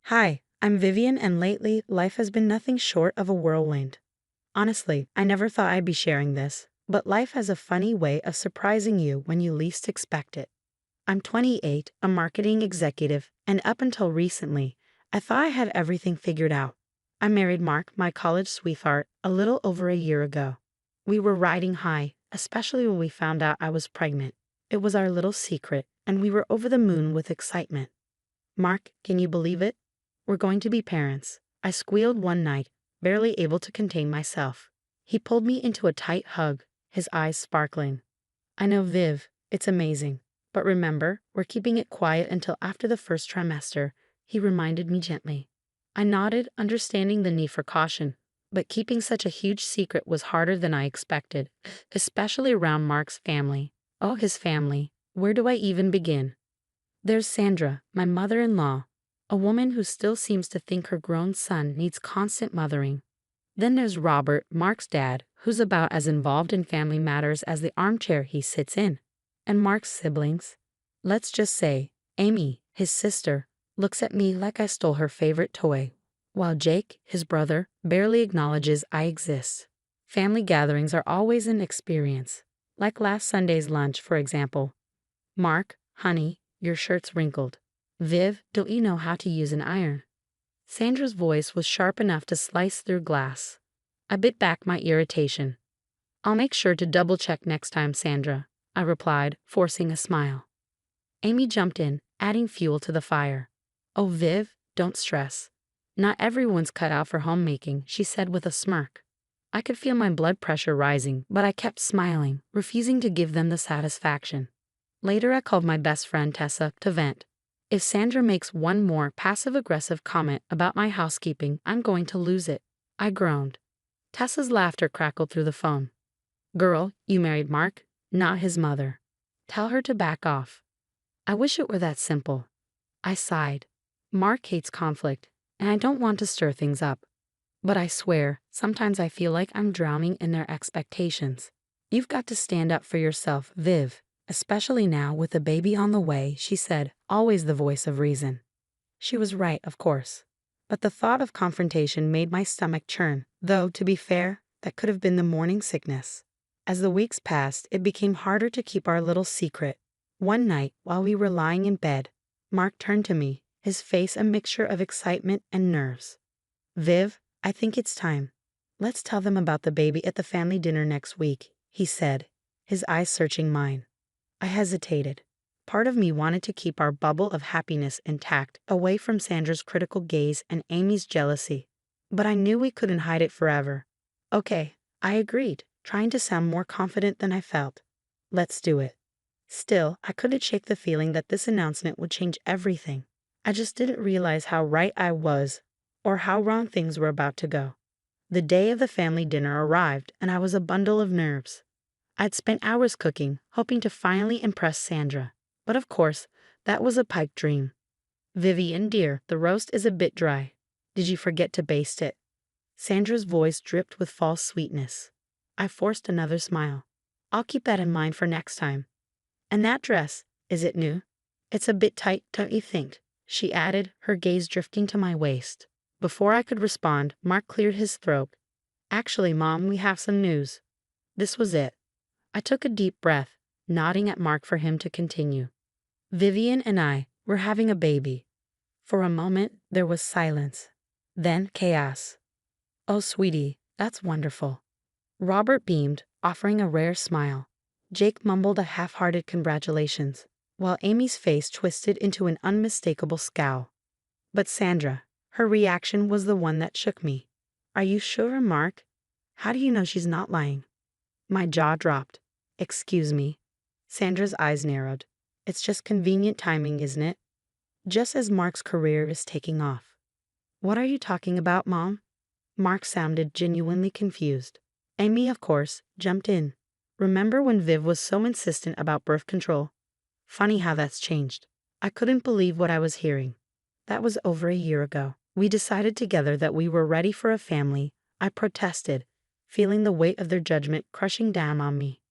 Hi, I'm Vivian, and lately, life has been nothing short of a whirlwind. Honestly, I never thought I'd be sharing this, but life has a funny way of surprising you when you least expect it. I'm 28, a marketing executive, and up until recently, I thought I had everything figured out. I married Mark, my college sweetheart, a little over a year ago. We were riding high, especially when we found out I was pregnant. It was our little secret, and we were over the moon with excitement. Mark, can you believe it? We're going to be parents. I squealed one night, barely able to contain myself. He pulled me into a tight hug, his eyes sparkling. I know, Viv, it's amazing. But remember, we're keeping it quiet until after the first trimester, he reminded me gently. I nodded, understanding the need for caution, but keeping such a huge secret was harder than I expected, especially around Mark's family. Oh, his family. Where do I even begin? There's Sandra, my mother-in-law, a woman who still seems to think her grown son needs constant mothering. Then there's Robert, Mark's dad, who's about as involved in family matters as the armchair he sits in. And Mark's siblings. Let's just say, Amy, his sister, looks at me like I stole her favorite toy, while Jake, his brother, barely acknowledges I exist. Family gatherings are always an experience, like last Sunday's lunch, for example. Mark, honey, your shirt's wrinkled. Viv, don't you know how to use an iron? Sandra's voice was sharp enough to slice through glass. I bit back my irritation. I'll make sure to double-check next time, Sandra, I replied, forcing a smile. Amy jumped in, adding fuel to the fire. Oh, Viv, don't stress. Not everyone's cut out for homemaking, she said with a smirk. I could feel my blood pressure rising, but I kept smiling, refusing to give them the satisfaction. Later, I called my best friend Tessa to vent. If Sandra makes one more passive-aggressive comment about my housekeeping, I'm going to lose it, I groaned. Tessa's laughter crackled through the phone. Girl, you married Mark, not his mother. Tell her to back off. I wish it were that simple. I sighed. Mark hates conflict, and I don't want to stir things up. But I swear, sometimes I feel like I'm drowning in their expectations. You've got to stand up for yourself, Viv. Especially now with a baby on the way, she said, always the voice of reason. She was right, of course. But the thought of confrontation made my stomach churn, though, to be fair, that could have been the morning sickness. As the weeks passed, it became harder to keep our little secret. One night, while we were lying in bed, Mark turned to me, his face a mixture of excitement and nerves. Viv, I think it's time. Let's tell them about the baby at the family dinner next week, he said, his eyes searching mine. I hesitated. Part of me wanted to keep our bubble of happiness intact, away from Sandra's critical gaze and Amy's jealousy. But I knew we couldn't hide it forever. Okay, I agreed, trying to sound more confident than I felt. Let's do it. Still, I couldn't shake the feeling that this announcement would change everything. I just didn't realize how right I was, or how wrong things were about to go. The day of the family dinner arrived, and I was a bundle of nerves. I'd spent hours cooking, hoping to finally impress Sandra. But of course, that was a pipe dream. Vivian, dear, the roast is a bit dry. Did you forget to baste it? Sandra's voice dripped with false sweetness. I forced another smile. I'll keep that in mind for next time. And that dress, is it new? It's a bit tight, don't you think? She added, her gaze drifting to my waist. Before I could respond, Mark cleared his throat. Actually, Mom, we have some news. This was it. I took a deep breath, nodding at Mark for him to continue. Vivian and I were having a baby. For a moment, there was silence. Then chaos. Oh, sweetie, that's wonderful. Robert beamed, offering a rare smile. Jake mumbled a half-hearted congratulations, while Amy's face twisted into an unmistakable scowl. But Sandra, her reaction was the one that shook me. Are you sure, Mark? How do you know she's not lying? My jaw dropped. Excuse me. Sandra's eyes narrowed. It's just convenient timing, isn't it? Just as Mark's career is taking off. What are you talking about, Mom? Mark sounded genuinely confused. Amy, of course, jumped in. Remember when Viv was so insistent about birth control? Funny how that's changed. I couldn't believe what I was hearing. That was over a year ago. We decided together that we were ready for a family. I protested, feeling the weight of their judgment crushing down on me.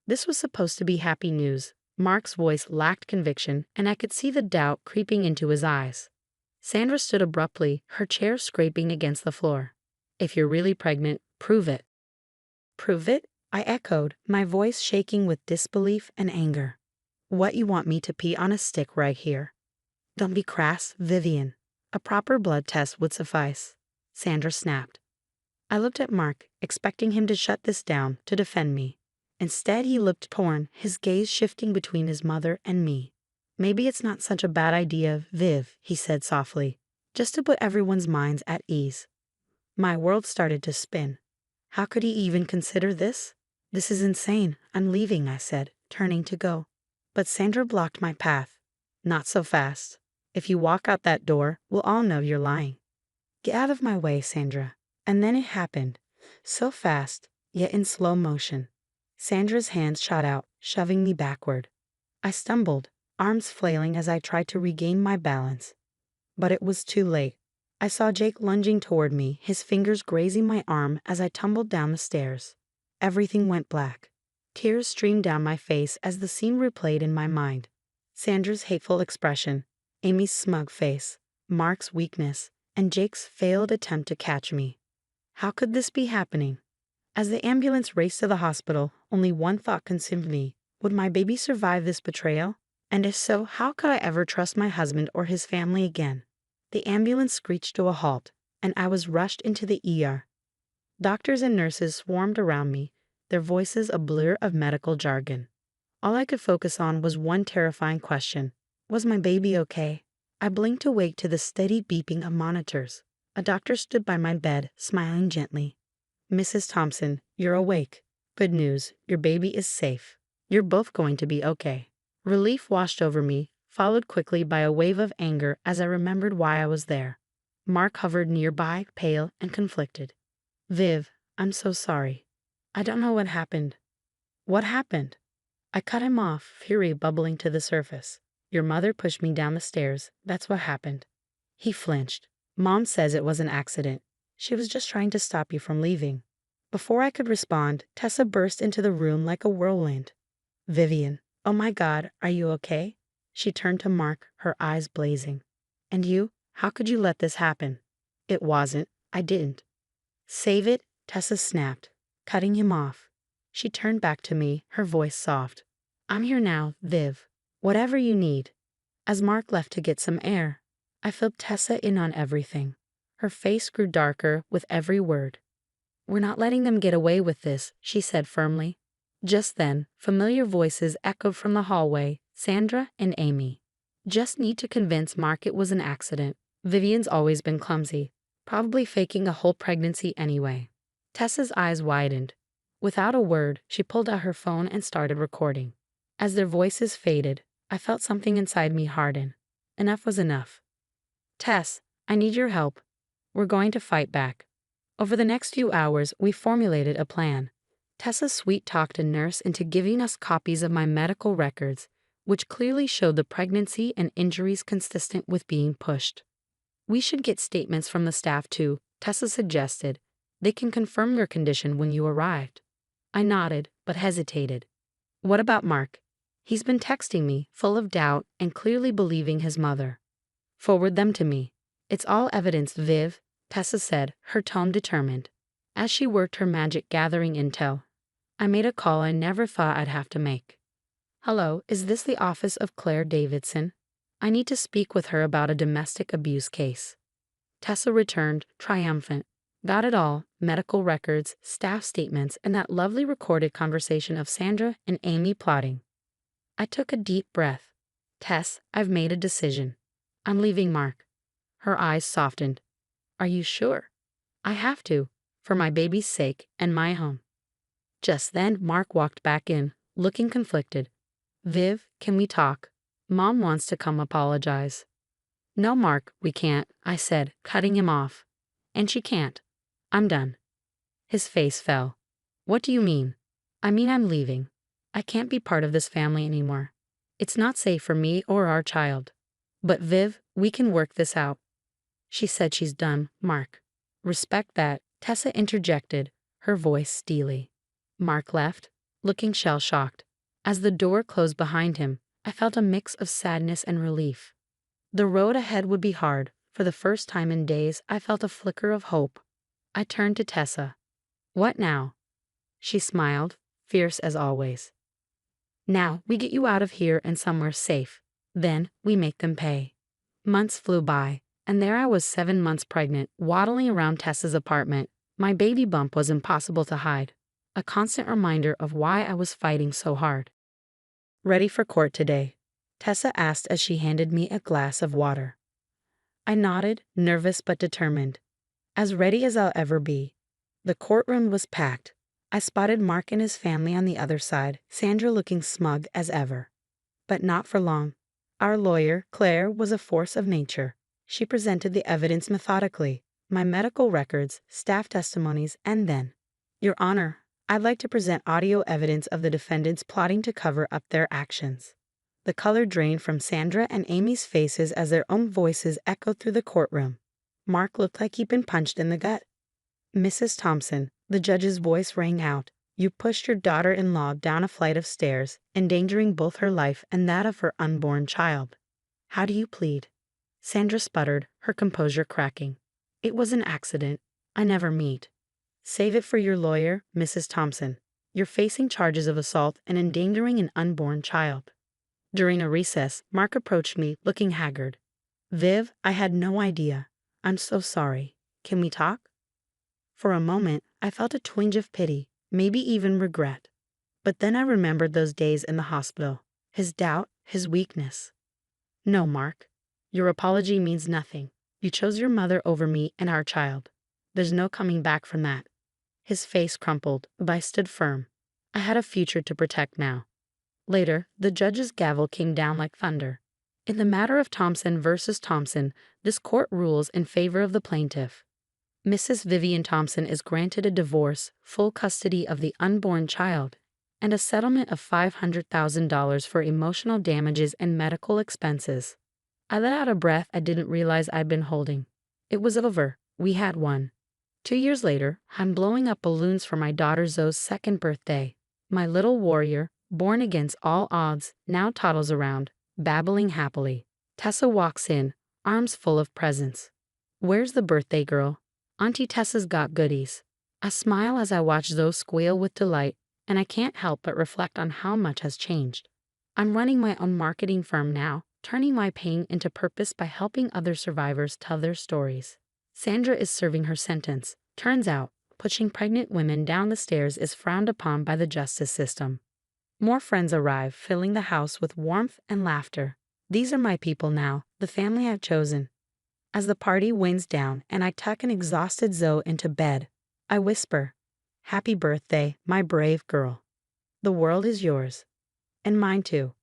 This was supposed to be happy news. Mark's voice lacked conviction, and I could see the doubt creeping into his eyes. Sandra stood abruptly, her chair scraping against the floor. If you're really pregnant, prove it. Prove it? I echoed, my voice shaking with disbelief and anger. What, you want me to pee on a stick right here? Don't be crass, Vivian. A proper blood test would suffice. Sandra snapped. I looked at Mark, expecting him to shut this down, to defend me. Instead, he looked torn, his gaze shifting between his mother and me. Maybe it's not such a bad idea, Viv, he said softly, just to put everyone's minds at ease. My world started to spin. How could he even consider this? This is insane. I'm leaving, I said, turning to go. But Sandra blocked my path. Not so fast. If you walk out that door, we'll all know you're lying. Get out of my way, Sandra. And then it happened. So fast, yet in slow motion. Sandra's hands shot out, shoving me backward. I stumbled, arms flailing as I tried to regain my balance. But it was too late. I saw Jake lunging toward me, his fingers grazing my arm as I tumbled down the stairs. Everything went black. Tears streamed down my face as the scene replayed in my mind. Sandra's hateful expression, Amy's smug face, Mark's weakness, and Jake's failed attempt to catch me. How could this be happening? As the ambulance raced to the hospital, only one thought consumed me. Would my baby survive this betrayal? And if so, how could I ever trust my husband or his family again? The ambulance screeched to a halt, and I was rushed into the ER. Doctors and nurses swarmed around me, their voices a blur of medical jargon. All I could focus on was one terrifying question. Was my baby okay? I blinked awake to the steady beeping of monitors. A doctor stood by my bed, smiling gently. Mrs. Thompson, you're awake. Good news, your baby is safe. You're both going to be okay. Relief washed over me, followed quickly by a wave of anger as I remembered why I was there. Mark hovered nearby, pale and conflicted. Viv, I'm so sorry. I don't know what happened. What happened? I cut him off, fury bubbling to the surface. Your mother pushed me down the stairs. That's what happened. He flinched. Mom says it was an accident. She was just trying to stop you from leaving. Before I could respond, Tessa burst into the room like a whirlwind. Vivian, oh my God, are you okay? She turned to Mark, her eyes blazing. And you? How could you let this happen? It wasn't. I didn't. Save it, Tessa snapped, cutting him off. She turned back to me, her voice soft. I'm here now, Viv. Whatever you need. As Mark left to get some air, I filled Tessa in on everything. Her face grew darker with every word. We're not letting them get away with this, she said firmly. Just then, familiar voices echoed from the hallway, Sandra and Amy. Just need to convince Mark it was an accident. Vivian's always been clumsy, probably faking a whole pregnancy anyway. Tessa's eyes widened. Without a word, she pulled out her phone and started recording. As their voices faded, I felt something inside me harden. Enough was enough. Tess, I need your help. We're going to fight back. Over the next few hours, we formulated a plan. Tessa sweet-talked a nurse into giving us copies of my medical records, which clearly showed the pregnancy and injuries consistent with being pushed. We should get statements from the staff too, Tessa suggested. They can confirm your condition when you arrived. I nodded, but hesitated. What about Mark? He's been texting me, full of doubt and clearly believing his mother. Forward them to me. It's all evidence, Viv, Tessa said, her tone determined. As she worked her magic gathering intel, I made a call I never thought I'd have to make. Hello, is this the office of Claire Davidson? I need to speak with her about a domestic abuse case. Tessa returned, triumphant. Got it all, medical records, staff statements, and that lovely recorded conversation of Sandra and Amy plotting. I took a deep breath. Tess, I've made a decision. I'm leaving Mark. Her eyes softened. Are you sure? I have to, for my baby's sake and my home. Just then, Mark walked back in, looking conflicted. Viv, can we talk? Mom wants to come apologize. No, Mark, we can't, I said, cutting him off. And she can't. I'm done. His face fell. What do you mean? I mean I'm leaving. I can't be part of this family anymore. It's not safe for me or our child. But Viv, we can work this out. She said she's done, Mark. Respect that, Tessa interjected, her voice steely. Mark left, looking shell-shocked. As the door closed behind him, I felt a mix of sadness and relief. The road ahead would be hard, For the first time in days, I felt a flicker of hope. I turned to Tessa. "What now?" She smiled, fierce as always. "Now, we get you out of here and somewhere safe. Then, we make them pay." Months flew by, and there I was 7 months pregnant, waddling around Tessa's apartment. My baby bump was impossible to hide, a constant reminder of why I was fighting so hard. "Ready for court today?" Tessa asked as she handed me a glass of water. I nodded, nervous but determined. As ready as I'll ever be. The courtroom was packed. I spotted Mark and his family on the other side, Sandra looking smug as ever. But not for long. Our lawyer, Claire, was a force of nature. She presented the evidence methodically, my medical records, staff testimonies, and then, "Your Honor, I'd like to present audio evidence of the defendants plotting to cover up their actions." The color drained from Sandra and Amy's faces as their own voices echoed through the courtroom. Mark looked like he'd been punched in the gut. "Mrs. Thompson," the judge's voice rang out, "you pushed your daughter-in-law down a flight of stairs, endangering both her life and that of her unborn child. How do you plead?" Sandra sputtered, her composure cracking. "It was an accident. I never meant." "Save it for your lawyer, Mrs. Thompson. You're facing charges of assault and endangering an unborn child." During a recess, Mark approached me, looking haggard. "Viv, I had no idea. I'm so sorry. Can we talk?" For a moment, I felt a twinge of pity, maybe even regret. But then I remembered those days in the hospital, his doubt, his weakness. "No, Mark. Your apology means nothing. You chose your mother over me and our child. There's no coming back from that." His face crumpled, but I stood firm. I had a future to protect now. Later, the judge's gavel came down like thunder. In the matter of Thompson versus Thompson, this court rules in favor of the plaintiff. Mrs. Vivian Thompson is granted a divorce, full custody of the unborn child, and a settlement of $500,000 for emotional damages and medical expenses. I let out a breath I didn't realize I'd been holding. It was over. We had won. 2 years later, I'm blowing up balloons for my daughter Zoe's second birthday. My little warrior, born against all odds, now toddles around, babbling happily. Tessa walks in, arms full of presents. "Where's the birthday girl?" "Auntie Tessa's got goodies." I smile as I watch Zoe squeal with delight, and I can't help but reflect on how much has changed. I'm running my own marketing firm now, turning my pain into purpose by helping other survivors tell their stories. Sandra is serving her sentence. Turns out, pushing pregnant women down the stairs is frowned upon by the justice system. More friends arrive, filling the house with warmth and laughter. These are my people now, the family I've chosen. As the party winds down and I tuck an exhausted Zoe into bed, I whisper, "Happy birthday, my brave girl. The world is yours. And mine too."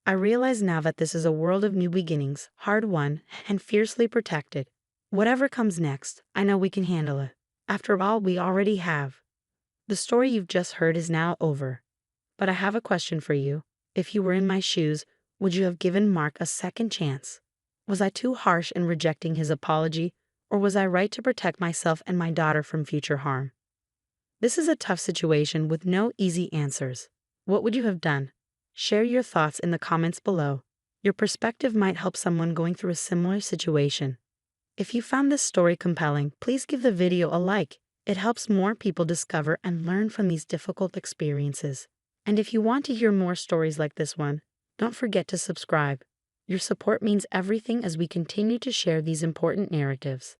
I realize now that this is a world of new beginnings, hard won, and fiercely protected. Whatever comes next, I know we can handle it. After all, we already have. The story you've just heard is now over. But I have a question for you. If you were in my shoes, would you have given Mark a second chance? Was I too harsh in rejecting his apology, or was I right to protect myself and my daughter from future harm? This is a tough situation with no easy answers. What would you have done? Share your thoughts in the comments below. Your perspective might help someone going through a similar situation. If you found this story compelling, please give the video a like. It helps more people discover and learn from these difficult experiences. And if you want to hear more stories like this one, don't forget to subscribe. Your support means everything as we continue to share these important narratives.